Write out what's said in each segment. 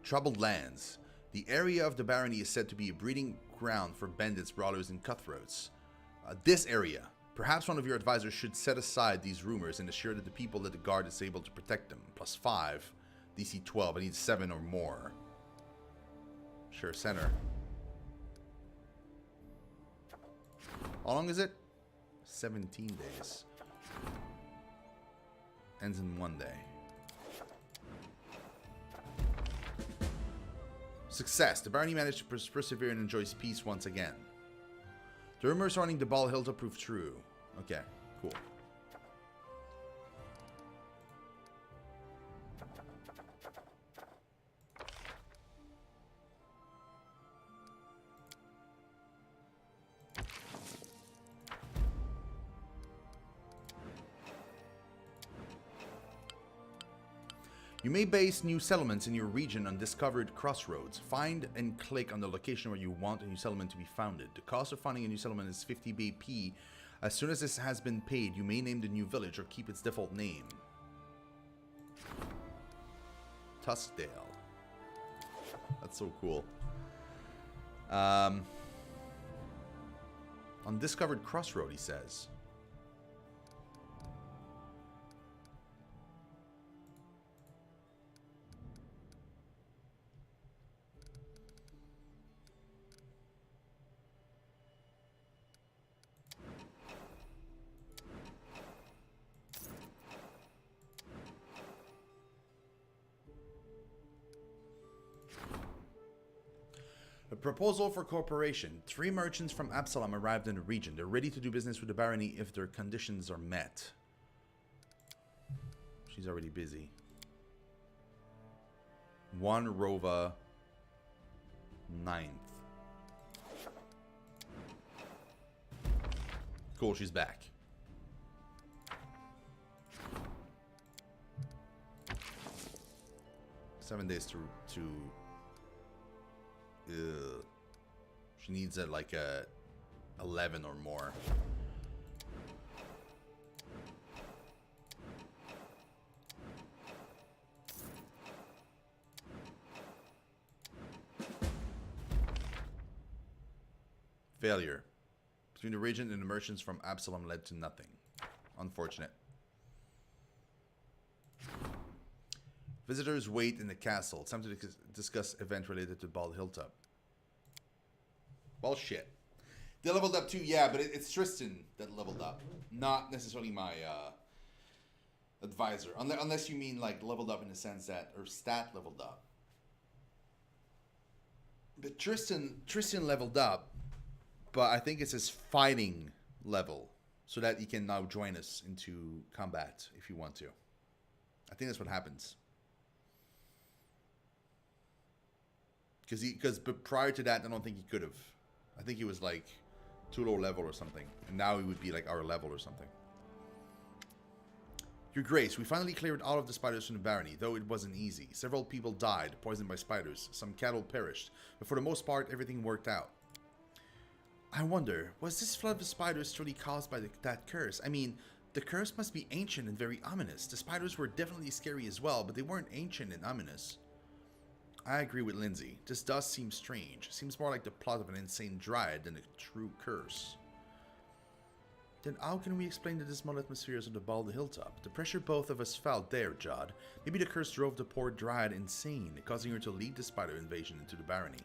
Troubled lands. The area of the barony is said to be a breeding ground for bandits, brawlers, and cutthroats. This area. Perhaps one of your advisors should set aside these rumors and assure that the people that the guard is able to protect them. +5. DC 12. I need 7 or more. Sure, center. How long is it? 17 days. Ends in 1 day. Success. The barony managed to persevere and enjoys peace once again. The rumors surrounding the Bald Hilltop proved true. Okay, cool. You may base new settlements in your region on discovered crossroads. Find and click on the location where you want a new settlement to be founded. The cost of finding a new settlement is 50 BP. As soon as this has been paid, you may name the new village or keep its default name. Tuskdale. That's so cool. Undiscovered crossroad, he says. A proposal for cooperation. 3 merchants from Absalom arrived in the region. They're ready to do business with the barony if their conditions are met. She's already busy. 1 Rova 9th. Cool, she's back. Seven days to she needs like a 11 or more. Failure. Between the region and the merchants from Absalom led to nothing. Unfortunate. Visitors wait in the castle. It's time to discuss event related to Bald Hilltop. Bullshit. They leveled up too, yeah, but it's Tristan that leveled up. Not necessarily my advisor. Unless you mean like leveled up in the sense that, or stat leveled up. But Tristan leveled up, but I think it's his fighting level. So that he can now join us into combat if you want to. I think that's what happens. Because prior to that, I don't think he could have. I think he was like too low level or something. And now he would be like our level or something. Your Grace, we finally cleared all of the spiders from the barony, though it wasn't easy. Several people died, poisoned by spiders. Some cattle perished. But for the most part, everything worked out. I wonder, was this flood of spiders truly caused by that curse? I mean, the curse must be ancient and very ominous. The spiders were definitely scary as well, but they weren't ancient and ominous. I agree with Lindsay. This does seem strange. Seems more like the plot of an insane dryad than a true curse. Then how can we explain the dismal atmospheres of the Bald Hilltop? The pressure both of us felt there, Jod. Maybe the curse drove the poor dryad insane, causing her to lead the spider invasion into the barony.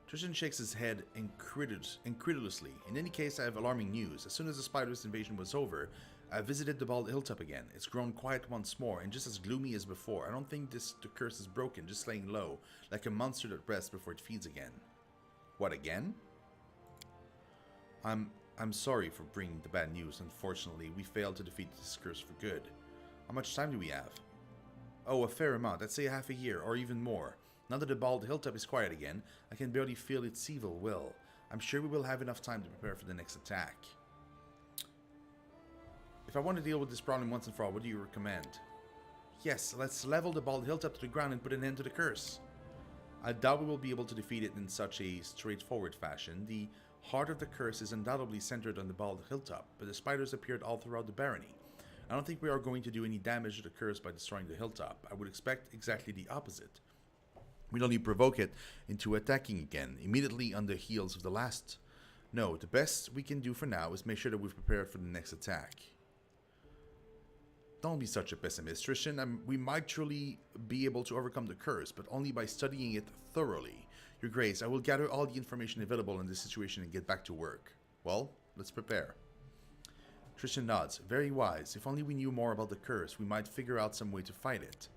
Tristan shakes his head incredulously. In any case, I have alarming news. As soon as the spider's invasion was over, I visited the Bald Hilltop again. It's grown quiet once more, and just as gloomy as before. I don't think the curse is broken, just laying low, like a monster that rests before it feeds again. What, again? I'm sorry for bringing the bad news. Unfortunately, we failed to defeat this curse for good. How much time do we have? Oh, a fair amount. I'd say half a year, or even more. Now that the Bald Hilltop is quiet again, I can barely feel its evil will. I'm sure we will have enough time to prepare for the next attack. If I want to deal with this problem once and for all, what do you recommend? Yes, let's level the Bald Hilltop to the ground and put an end to the curse. I doubt we will be able to defeat it in such a straightforward fashion. The heart of the curse is undoubtedly centered on the Bald Hilltop, but the spiders appeared all throughout the barony. I don't think we are going to do any damage to the curse by destroying the hilltop. I would expect exactly the opposite. We'll only provoke it into attacking again, immediately on the heels of the last. No, the best we can do for now is make sure that we've prepared for the next attack. Don't be such a pessimist, Tristan. We might truly be able to overcome the curse, but only by studying it thoroughly. Your Grace, I will gather all the information available in this situation and get back to work. Well, let's prepare. Tristan nods. Very wise. If only we knew more about the curse, we might figure out some way to fight it.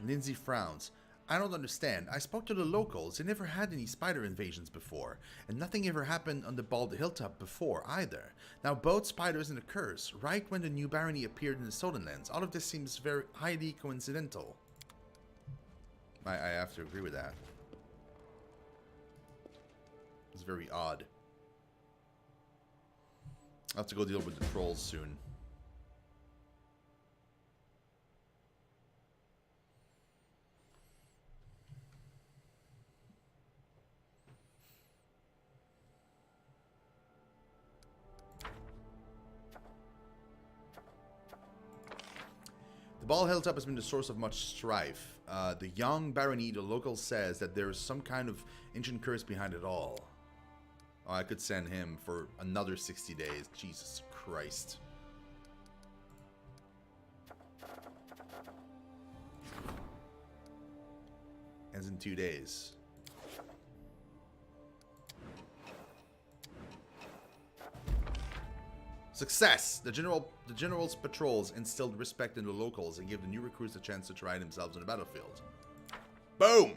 Lindsay frowns. I don't understand. I spoke to the locals. They never had any spider invasions before. And nothing ever happened on the Bald Hilltop before, either. Now, both spiders and a curse, right when the new barony appeared in the Sodenlands. All of this seems very highly coincidental. I have to agree with that. It's very odd. I'll have to go deal with the trolls soon. The Bald Hilltop has been the source of much strife. The young barony, the local says that there is some kind of ancient curse behind it all. Oh, I could send him for another 60 days. Jesus Christ. Ends in 2 days. Success! The general's patrols instilled respect in the locals and gave the new recruits a chance to try themselves on the battlefield. Boom!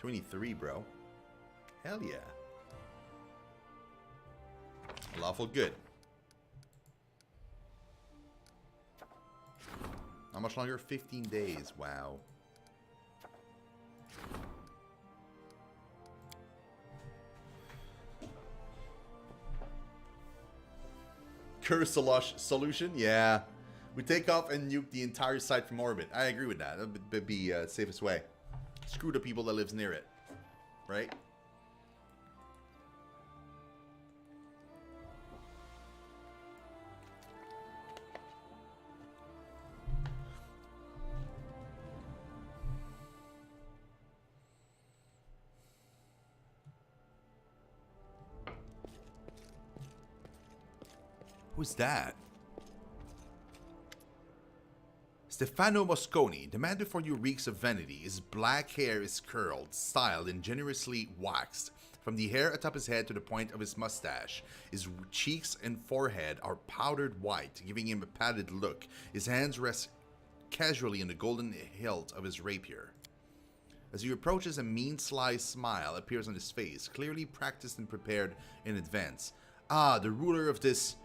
$23, bro. Hell yeah. Lawful good. How much longer? 15 days. Wow. Curse solution? Yeah. We take off and nuke the entire site from orbit. I agree with that. That would be the safest way. Screw the people that lives near it. Right? Who's that? Stefano Mosconi, the man before you reeks of vanity. His black hair is curled, styled, and generously waxed. From the hair atop his head to the point of his mustache, his cheeks and forehead are powdered white, giving him a padded look. His hands rest casually on the golden hilt of his rapier. As he approaches, a mean, sly smile appears on his face, clearly practiced and prepared in advance. Ah, the ruler of this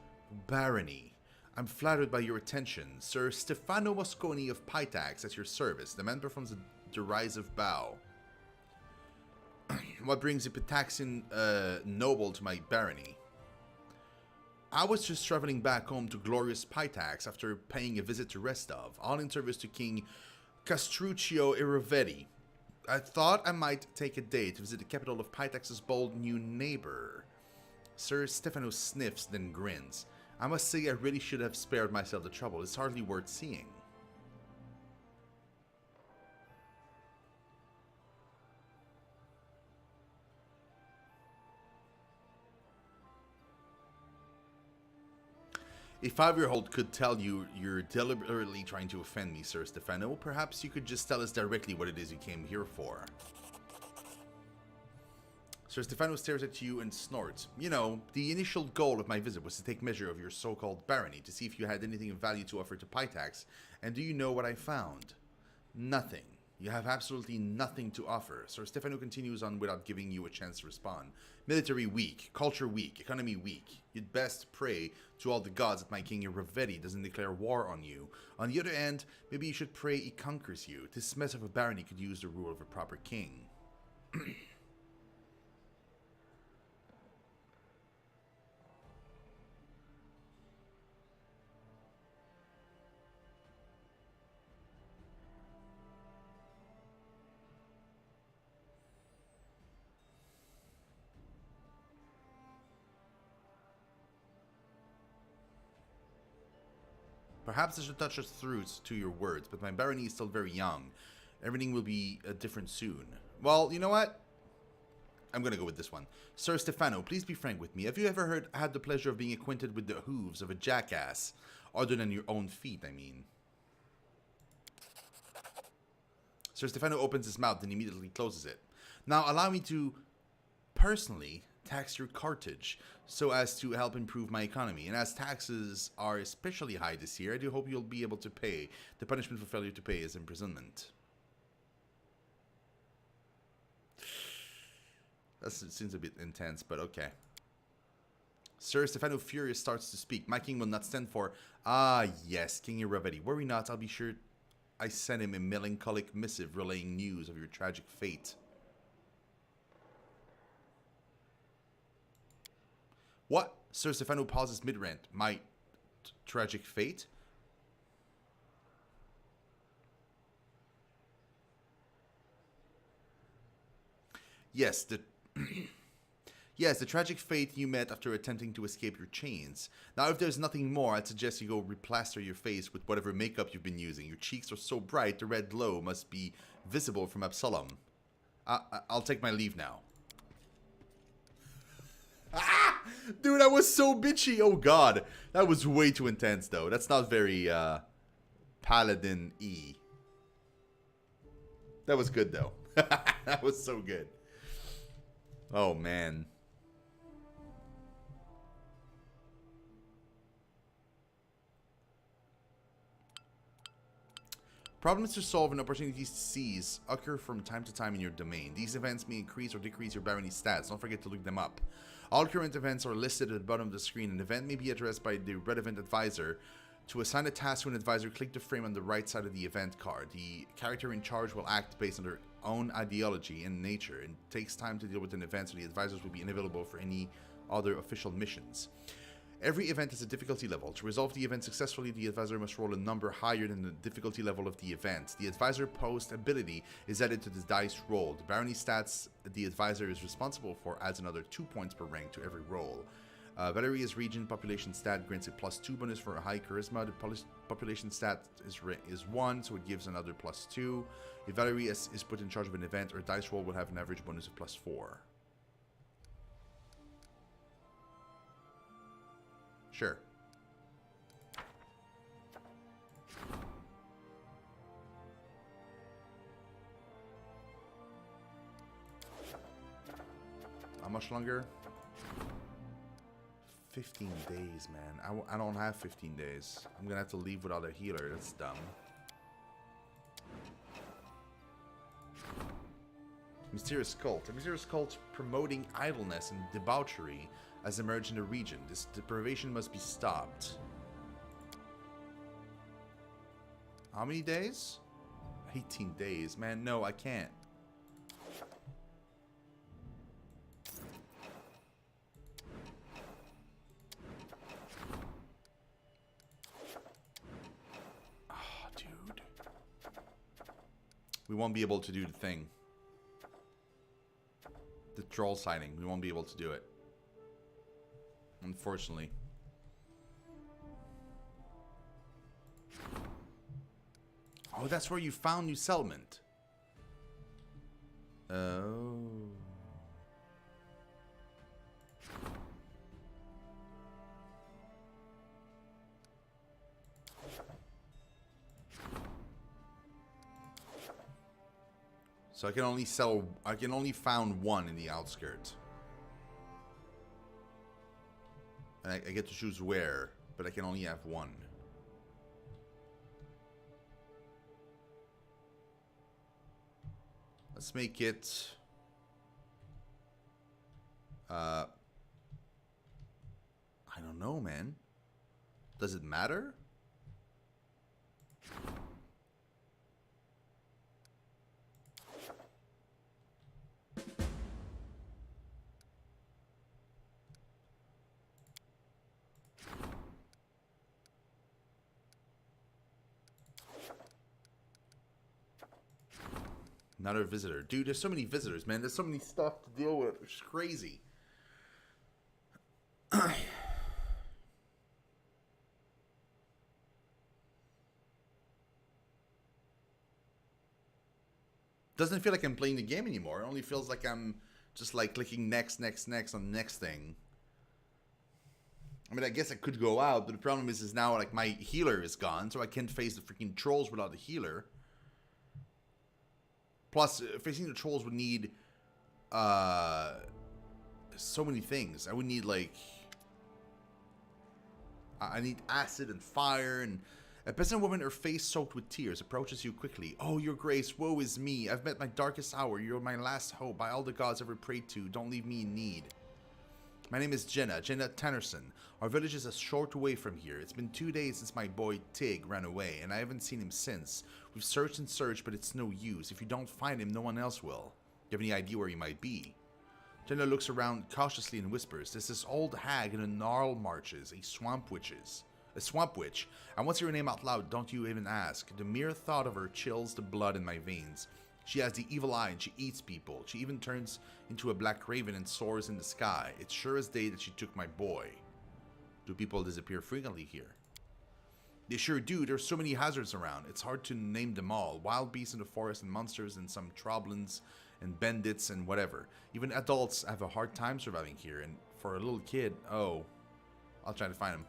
barony. I'm flattered by your attention. Sir Stefano Mosconi of Pitax at your service. The man performs a derisive bow. What brings a Pitaxian noble to my barony? I was just traveling back home to glorious Pitax after paying a visit to Restov, all in service to King Castruccio Iravetti. I thought I might take a day to visit the capital of Pitax's bold new neighbor. Sir Stefano sniffs, then grins. I must say I really should have spared myself the trouble. It's hardly worth seeing. A 5-year-old could tell you you're deliberately trying to offend me, Sir Stefano. Perhaps you could just tell us directly what it is you came here for. Sir Stefano stares at you and snorts. You know, the initial goal of my visit was to take measure of your so-called barony, to see if you had anything of value to offer to Pitax. And do you know what I found? Nothing. You have absolutely nothing to offer. Sir Stefano continues on without giving you a chance to respond. Military weak, culture weak, economy weak. You'd best pray to all the gods that my king Iravetti doesn't declare war on you. On the other hand, maybe you should pray he conquers you. This mess of a barony could use the rule of a proper king. Perhaps this should touch us through to your words, but my barony is still very young. Everything will be different soon. Well, you know what? I'm gonna go with this one. Sir Stefano, please be frank with me. Have you ever had the pleasure of being acquainted with the hooves of a jackass? Other than your own feet, I mean. Sir Stefano opens his mouth, then immediately closes it. Now, allow me to personally tax your cartage, so as to help improve my economy. And as taxes are especially high this year, I do hope you'll be able to pay. The punishment for failure to pay is imprisonment. That seems a bit intense, but okay. Sir Stefano Furious starts to speak. My king will not stand for... Ah, yes, King Iravetti. Worry not, I'll be sure I send him a melancholic missive relaying news of your tragic fate. What? Sir Stefano pauses mid-rant. My tragic fate? Yes, yes, the tragic fate you met after attempting to escape your chains. Now, if there's nothing more, I'd suggest you go replaster your face with whatever makeup you've been using. Your cheeks are so bright, the red glow must be visible from Absalom. I'll take my leave now. Ah! Dude, that was so bitchy. Oh, God. That was way too intense, though. That's not very, Paladin-y. That was good, though. That was so good. Oh, man. Problems to solve and opportunities to seize occur from time to time in your domain. These events may increase or decrease your barony stats. Don't forget to look them up. All current events are listed at the bottom of the screen. An event may be addressed by the relevant advisor. To assign a task to an advisor, click the frame on the right side of the event card. The character in charge will act based on their own ideology and nature. It takes time to deal with an event, so the advisors will be unavailable for any other official missions. Every event has a difficulty level. To resolve the event successfully, the advisor must roll a number higher than the difficulty level of the event. The advisor post ability is added to the dice roll. The barony stats the advisor is responsible for adds another 2 points per rank to every roll. Valeria's region population stat grants a +2 bonus for a high charisma. The population stat is 1, so it gives another +2. If Valerie is put in charge of an event, her dice roll will have an average bonus of +4. Sure. How much longer? 15 days, man. I don't have 15 days. I'm gonna have to leave without a healer. That's dumb. Mysterious cult. A mysterious cult promoting idleness and debauchery has emerged in the region. This deprivation must be stopped. How many days? 18 days. Man, no, I can't. Oh, dude. We won't be able to do the thing. The troll sighting. We won't be able to do it. Unfortunately. Oh, that's where you found New Settlement. Oh. So I can only found one in the outskirts. And I get to choose where, but I can only have one. Let's make it... I don't know, man. Does it matter? Another visitor. Dude, there's so many visitors, man. There's so many stuff to deal with. It's crazy. Doesn't feel like I'm playing the game anymore. It only feels like I'm just like clicking next, next, next on the next thing. I mean, I guess I could go out, but the problem is now like my healer is gone, so I can't face the freaking trolls without the healer. Plus, facing the trolls would need so many things. I would need like I need acid and fire, and a peasant woman, her face soaked with tears, approaches you quickly. Oh, your grace, woe is me. I've met my darkest hour. You're my last hope. By all the gods ever prayed to, don't leave me in need. My name is Jenna Tannerson. Our village is a short way from here. It's been 2 days since my boy Tig ran away, and I haven't seen him since. We've searched and searched, but it's no use. If you don't find him, no one else will. You have any idea where he might be? Jenna looks around cautiously and whispers, "There's this old hag in the gnarl marches, a swamp witch. And what's your name out loud? Don't you even ask. The mere thought of her chills the blood in my veins. She has the evil eye and she eats people. She even turns into a black raven and soars in the sky. It's sure as day that she took my boy." Do people disappear frequently here? They sure do. There's so many hazards around. It's hard to name them all. Wild beasts in the forest and monsters and some troblins and bandits and whatever. Even adults have a hard time surviving here. And for a little kid, oh, I'll try to find him.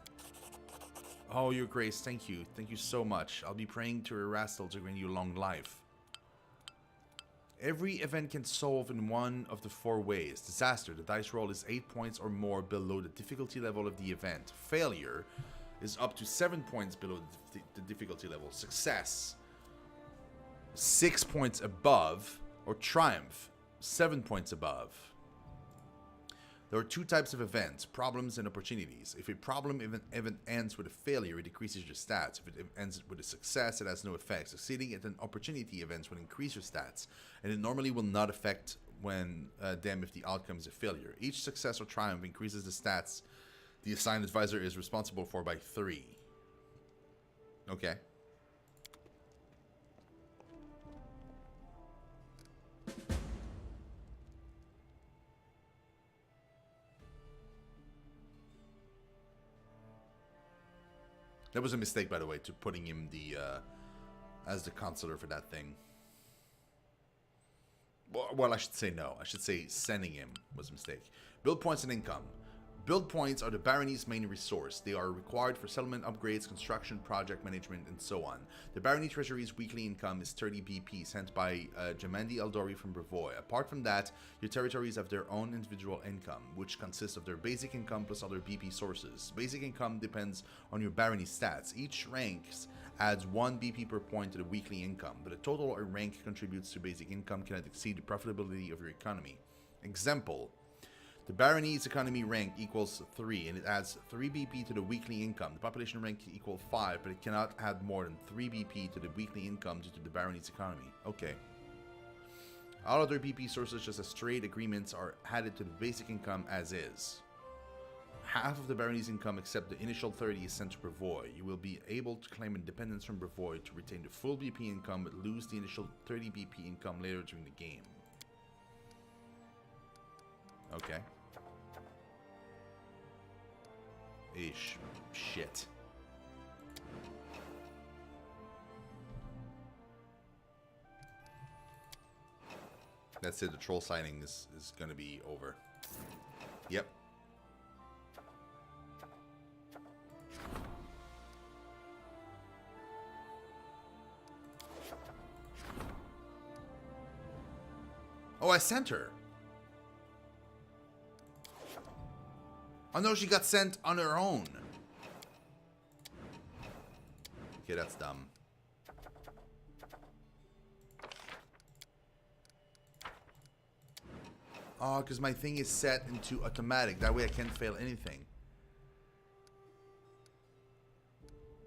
Oh, your grace, thank you. Thank you so much. I'll be praying to Erastil to grant you long life. Every event can solve in one of the 4 ways. Disaster, the dice roll is 8 points or more below the difficulty level of the event. Failure is up to 7 points below the difficulty level. Success, 6 points above. Or triumph, 7 points above. There are 2 types of events, problems and opportunities. If a problem event ends with a failure, it decreases your stats. If it ends with a success, it has no effect. Succeeding at an opportunity event will increase your stats, and it normally will not affect them if the outcome is a failure. Each success or triumph increases the stats the assigned advisor is responsible for by 3. Okay. That was a mistake, by the way, to putting him as the counselor for that thing. Well, I should say no. I should say sending him was a mistake. Build points and income. Build points are the barony's main resource. They are required for settlement upgrades, construction, project management, and so on. The barony treasury's weekly income is 30 BP sent by Jamandi Eldori from Brevoy. Apart from that, your territories have their own individual income, which consists of their basic income plus other BP sources. Basic income depends on your barony stats. Each rank adds 1 BP per point to the weekly income, but the total a rank contributes to basic income cannot exceed the profitability of your economy. Example: the barony's economy rank equals 3, and it adds 3 BP to the weekly income. The population rank equals 5, but it cannot add more than 3 BP to the weekly income due to the barony's economy. Okay. All other BP sources, just as trade agreements, are added to the basic income as is. Half of the barony's income, except the initial 30, is sent to Brevoy. You will be able to claim independence from Brevoy to retain the full BP income, but lose the initial 30 BP income later during the game. Okay. Shit. That's it, the troll sighting is gonna be over. Yep. Oh, I sent her. Oh no, she got sent on her own. Okay, that's dumb. Oh, because my thing is set into automatic. That way I can't fail anything.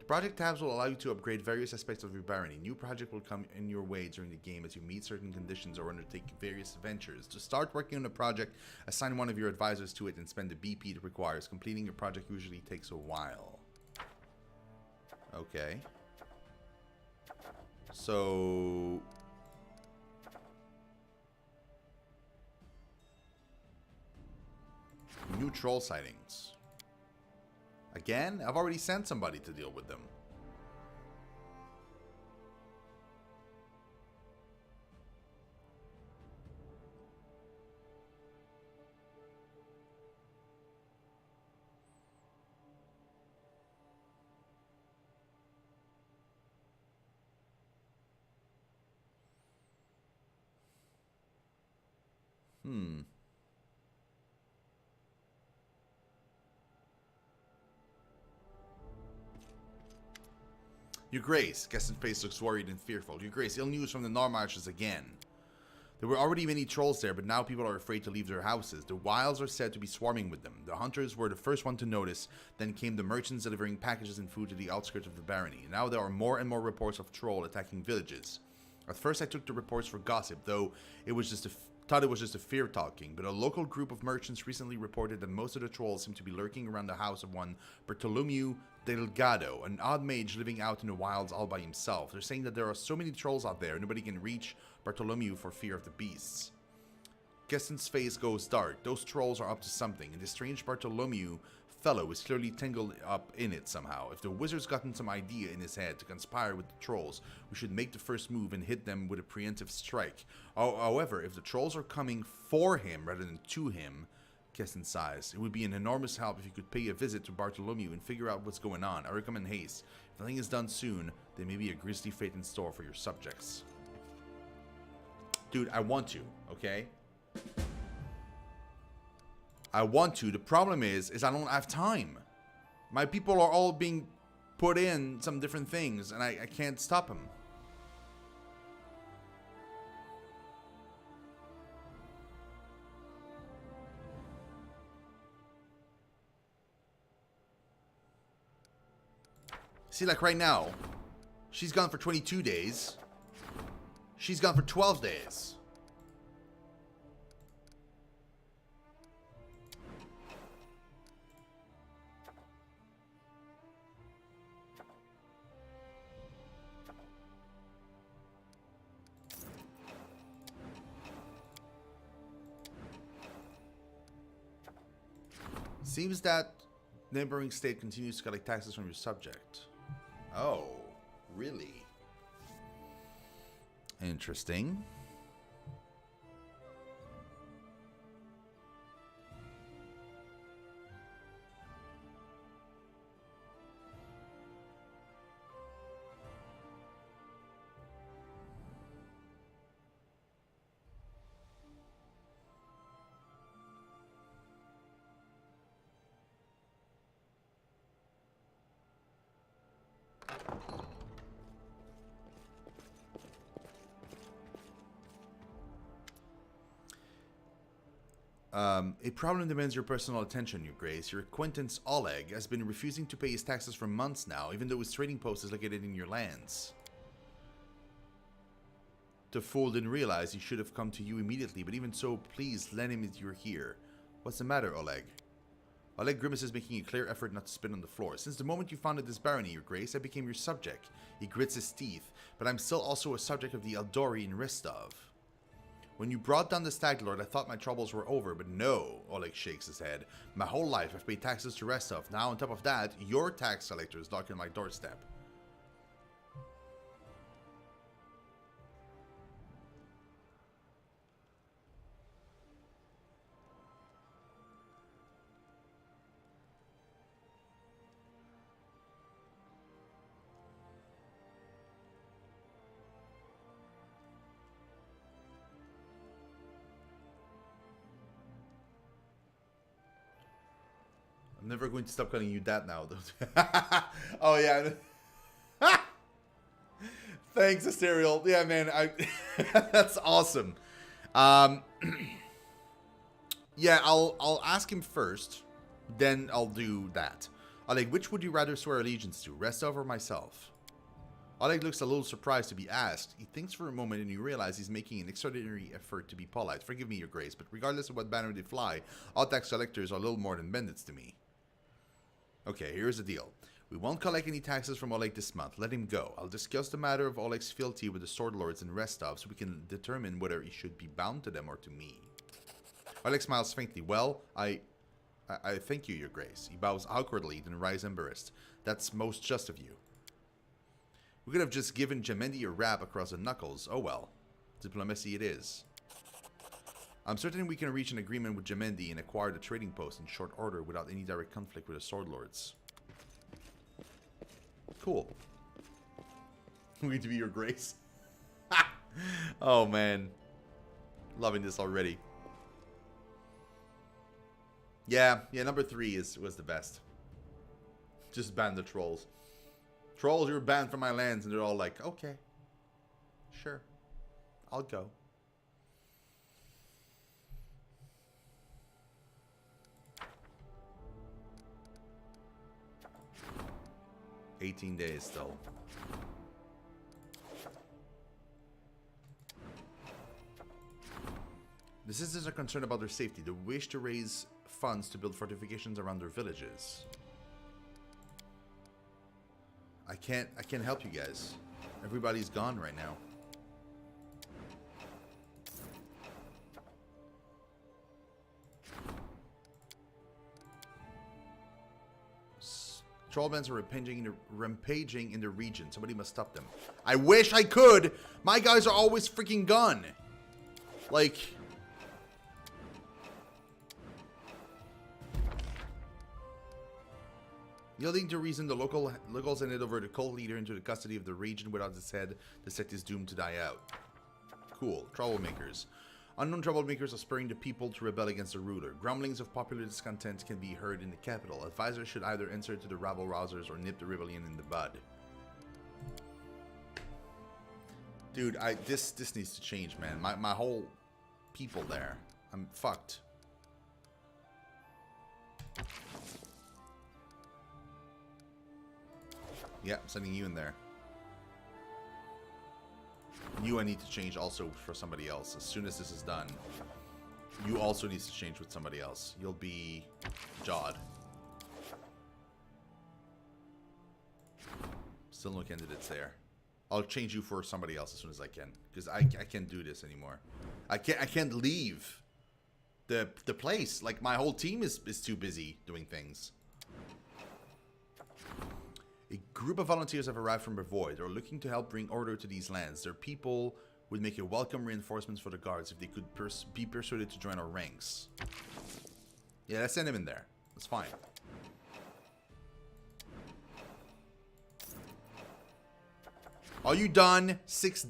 The project tabs will allow you to upgrade various aspects of your barony. New project will come in your way during the game as you meet certain conditions or undertake various ventures. To start working on a project, assign one of your advisors to it and spend the BP it requires. Completing your project usually takes a while. Okay. So... new troll sightings. Again? I've already sent somebody to deal with them. Your Grace. Gaston's face looks worried and fearful. Your Grace, ill news from the Normarches again. There were already many trolls there, but now people are afraid to leave their houses. The wilds are said to be swarming with them. The hunters were the first one to notice, then came the merchants delivering packages and food to the outskirts of the barony. Now there are more and more reports of troll attacking villages. At first I took the reports for gossip, though it was just thought it was just a fear talking, but a local group of merchants recently reported that most of the trolls seem to be lurking around the house of one Bartolomeu Delgado, an odd mage living out in the wilds all by himself. They're saying that there are so many trolls out there, nobody can reach Bartolomeu for fear of the beasts. Gaston's face goes dark. Those trolls are up to something, and this strange Bartolomeu fellow is clearly tangled up in it somehow. If the wizard's gotten some idea in his head to conspire with the trolls, we should make the first move and hit them with a preemptive strike. However, if the trolls are coming for him rather than to him, Gaston sighs. It would be an enormous help if you could pay a visit to Bartolomeu and figure out what's going on. I recommend haste. If nothing is done soon, there may be a grisly fate in store for your subjects. Dude, I want to, okay? I want to. The problem is I don't have time. My people are all being put in some different things, and I can't stop them. See, like right now, she's gone for 22 days. She's gone for 12 days. Seems that neighboring state continues to collect taxes from your subject. Oh, really? Interesting. A problem demands your personal attention, Your Grace. Your acquaintance Oleg has been refusing to pay his taxes for months now, even though his trading post is located in your lands. The fool didn't realize he should have come to you immediately, but even so, please lend him as you're here. What's the matter, Oleg? Oleg grimaces, making a clear effort not to spit on the floor. Since the moment you founded this barony, Your Grace, I became your subject. He grits his teeth, but I'm still also a subject of the Eldori in Ristov. When you brought down the Stag Lord, I thought my troubles were over, but no, Oleg shakes his head. My whole life I've paid taxes to Restov. Now, on top of that, your tax collector is knocking on my doorstep. I'm never going to stop calling you that now, though. Oh, yeah. Thanks, Asterial. Yeah, man. That's awesome. Yeah, I'll ask him first. Then I'll do that. Oleg, which would you rather swear allegiance to, Restov or myself? Oleg looks a little surprised to be asked. He thinks for a moment and you realize he's making an extraordinary effort to be polite. Forgive me, Your Grace, but regardless of what banner they fly, all tax collectors are a little more than bandits to me. Okay, here's the deal. We won't collect any taxes from Oleg this month. Let him go. I'll discuss the matter of Oleg's fealty with the Sword Lords in Restov so we can determine whether he should be bound to them or to me. Oleg smiles faintly. Well, I thank you, Your Grace. He bows awkwardly, then rises embarrassed. That's most just of you. We could have just given Jamendi a rap across the knuckles. Oh well. Diplomacy it is. I'm certain we can reach an agreement with Jamendi and acquire the trading post in short order without any direct conflict with the Sword Lords. Cool. I'm going to be Your Grace. Oh man. Loving this already. Yeah, number 3 was the best. Just ban the trolls. Trolls, you're banned from my lands, and they're all like, okay, sure, I'll go. $18 days still. The citizens are concerned about their safety. They wish to raise funds to build fortifications around their villages. I can't help you guys. Everybody's gone right now. Trollbands are rampaging in the region. Somebody must stop them. I wish I could! My guys are always freaking gone! Like... Yielding to reason, the locals handed over the cult leader into the custody of the region without his head. The sect is doomed to die out. Cool. Troublemakers. Unknown troublemakers are spurring the people to rebel against the ruler. Grumblings of popular discontent can be heard in the capital. Advisors should either answer to the rabble-rousers or nip the rebellion in the bud. Dude, this needs to change, man. My whole people there. I'm fucked. Yeah, I'm sending you in there. You I need to change also for somebody else. As soon as this is done, you also need to change with somebody else. You'll be Jawed. Still no candidates there. I'll change you for somebody else as soon as I can. Because I can't do this anymore. I can't leave the place. Like, my whole team is too busy doing things. A group of volunteers have arrived from Brevoy. They're looking to help bring order to these lands. Their people would make a welcome reinforcements for the guards if they could be persuaded to join our ranks. Yeah, let's send him in there. That's fine. Are you done? 6...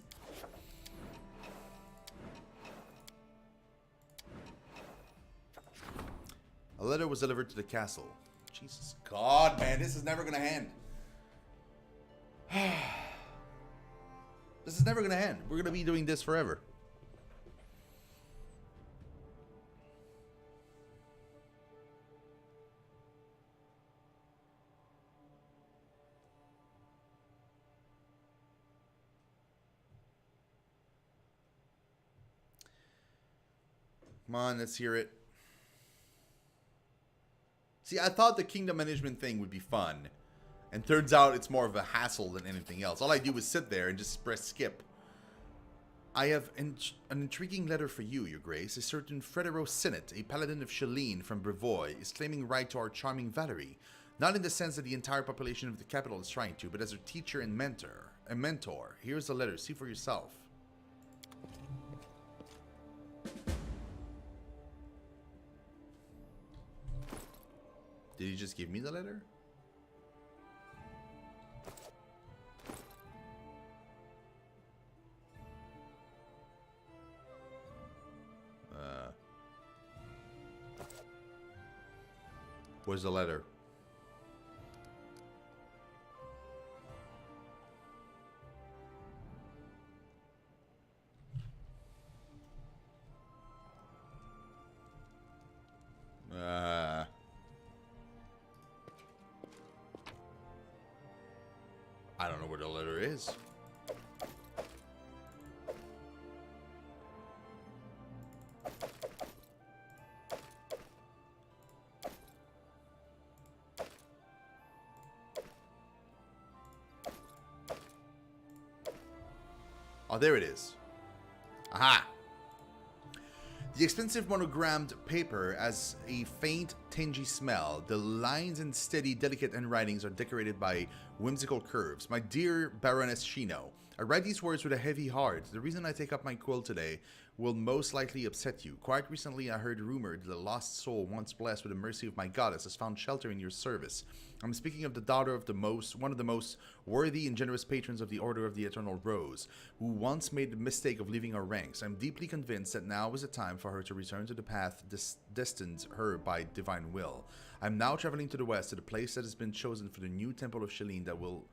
A letter was delivered to the castle. Jesus God, man, this is never gonna end. This is never gonna end. We're gonna be doing this forever. Come on, let's hear it. See, I thought the kingdom management thing would be fun. And turns out it's more of a hassle than anything else. All I do is sit there and just press skip. I have an intriguing letter for you, Your Grace. A certain Fredero Sinnet, a paladin of Chalene from Brevoy, is claiming right to our charming Valerie. Not in the sense that the entire population of the capital is trying to, but as her teacher and mentor. A mentor. Here's the letter. See for yourself. Did he just give me the letter? Where's the letter? I don't know where the letter is. Oh, there it is. Aha! The expensive monogrammed paper has a faint, tangy smell. The lines and steady, delicate handwritings are decorated by whimsical curves. My dear Baroness Shino, I write these words with a heavy heart. The reason I take up my quill today will most likely upset you. Quite recently, I heard rumored that a lost soul once blessed with the mercy of my goddess has found shelter in your service. I'm speaking of the daughter of one of the most worthy and generous patrons of the Order of the Eternal Rose, who once made the mistake of leaving our ranks. I'm deeply convinced that now is the time for her to return to the path destined her by divine will. I'm now traveling to the west, to the place that has been chosen for the new temple of Shalin that will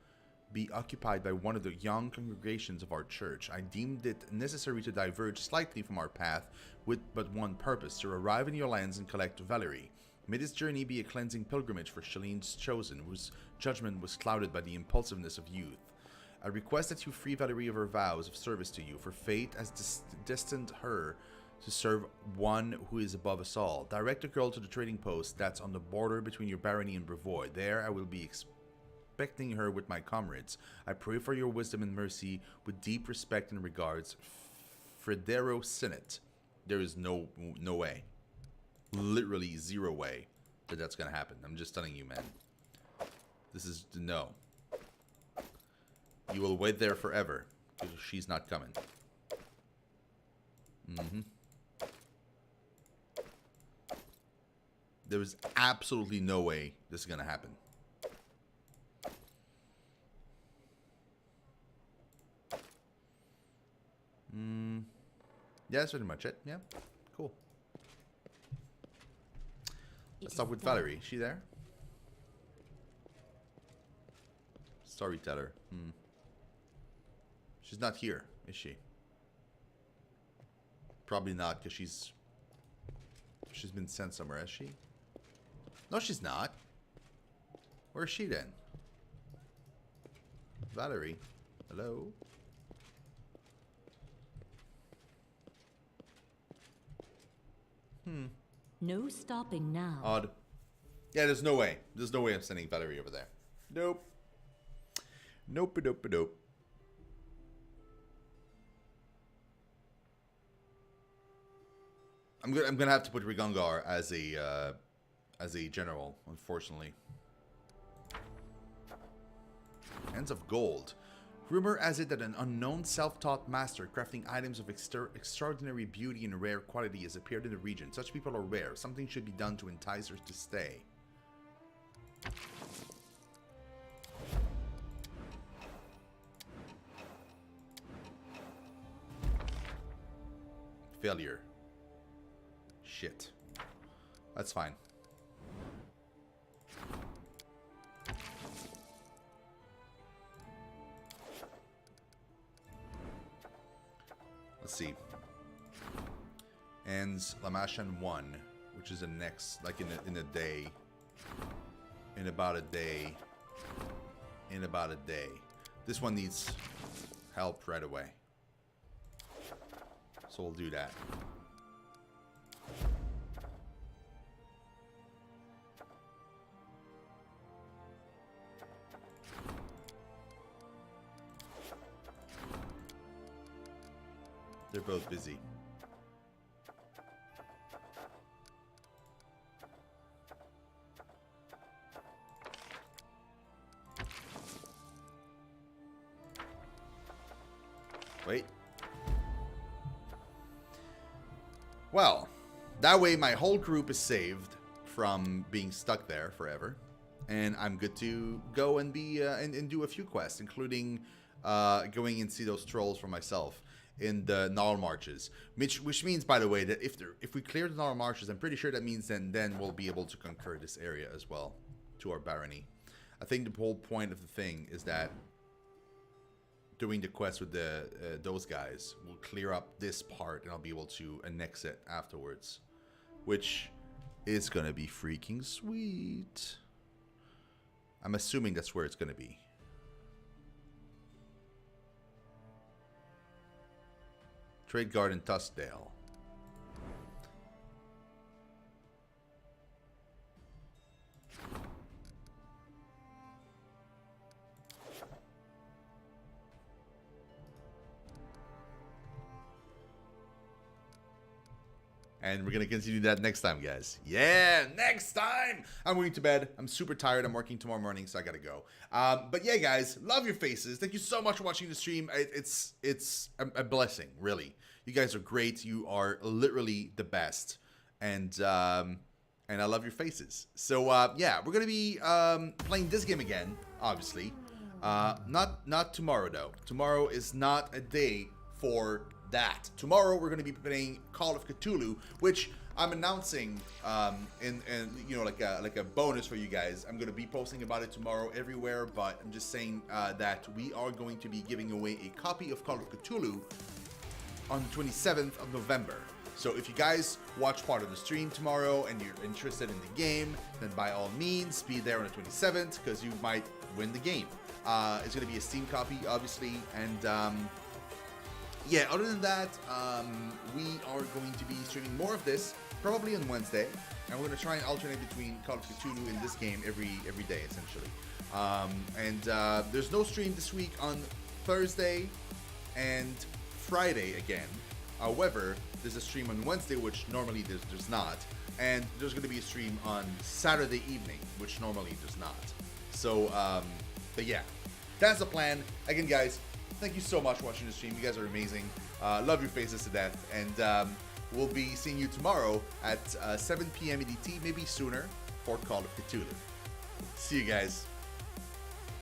be occupied by one of the young congregations of our church. I deemed it necessary to diverge slightly from our path with but one purpose, to arrive in your lands and collect Valerie. May this journey be a cleansing pilgrimage for Shalin's chosen, whose judgment was clouded by the impulsiveness of youth. I request that you free Valerie of her vows of service to you, for fate has destined her to serve one who is above us all. Direct the girl to the trading post that's on the border between your barony and Brevoy. There I will be expecting her with my comrades. I pray for your wisdom and mercy with deep respect and regards. Fredero Sinnett. There is no way. Literally zero way that that's gonna happen. I'm just telling you, man. This is no. You will wait there forever, because she's not coming. There is absolutely no way this is gonna happen. Yeah, that's pretty much it. Yeah, cool. Let's start with Valerie. Is she there? Storyteller. She's not here, is she? Probably not, because she's been sent somewhere, has she? No, she's not. Where is she then? Valerie. Hello? No stopping now. Odd. Yeah, there's no way. There's no way I'm sending Valerie over there. Nope. Nope, nope, nope. I'm gonna have to put Rigongar as a general, unfortunately. Hands of Gold. Rumor has it that an unknown self-taught master crafting items of extraordinary beauty and rare quality has appeared in the region. Such people are rare. Something should be done to entice her to stay. Failure. Shit. That's fine. Let's see. Ends Lamashan 1, which is the next, like in a day. In about a day. In about a day. This one needs help right away. So we'll do that. They're both busy. Wait. Well, that way my whole group is saved from being stuck there forever, and I'm good to go and be and do a few quests, including going and see those trolls for myself in the Gnarl Marches, which means, by the way, that if we clear the Gnarl Marches, I'm pretty sure that means then we'll be able to conquer this area as well to our barony. I think the whole point of the thing is that doing the quest with the those guys will clear up this part, and I'll be able to annex it afterwards, which is gonna be freaking sweet. I'm assuming that's where it's gonna be. Trade Garden, Tuskdale. And we're going to continue that next time, guys. Yeah, next time! I'm going to bed. I'm super tired. I'm working tomorrow morning, so I got to go. But yeah, guys, love your faces. Thank you so much for watching the stream. It's a blessing, really. You guys are great. You are literally the best. And I love your faces. So, yeah, we're going to be playing this game again, obviously. Not tomorrow, though. Tomorrow is not a day for that. Tomorrow we're going to be playing Call of Cthulhu, which I'm announcing in you know, like a bonus for you guys. I'm gonna be posting about it tomorrow everywhere, but I'm just saying that we are going to be giving away a copy of Call of Cthulhu on the 27th of November. So if you guys watch part of the stream tomorrow and you're interested in the game, then by all means be there on the 27th, because you might win the game. It's going to be a Steam copy, obviously, and yeah, other than that, we are going to be streaming more of this, probably on Wednesday, and we're going to try and alternate between Call of Cthulhu and this game every day, essentially. And there's no stream this week on Thursday and Friday again. However, there's a stream on Wednesday, which normally there's not, and there's going to be a stream on Saturday evening, which normally there's not. So, but yeah, that's the plan. Again, guys, thank you so much for watching the stream. You guys are amazing. Love your faces to death, and we'll be seeing you tomorrow at 7 p.m. EDT, maybe sooner, for Call of Cthulhu. See you guys.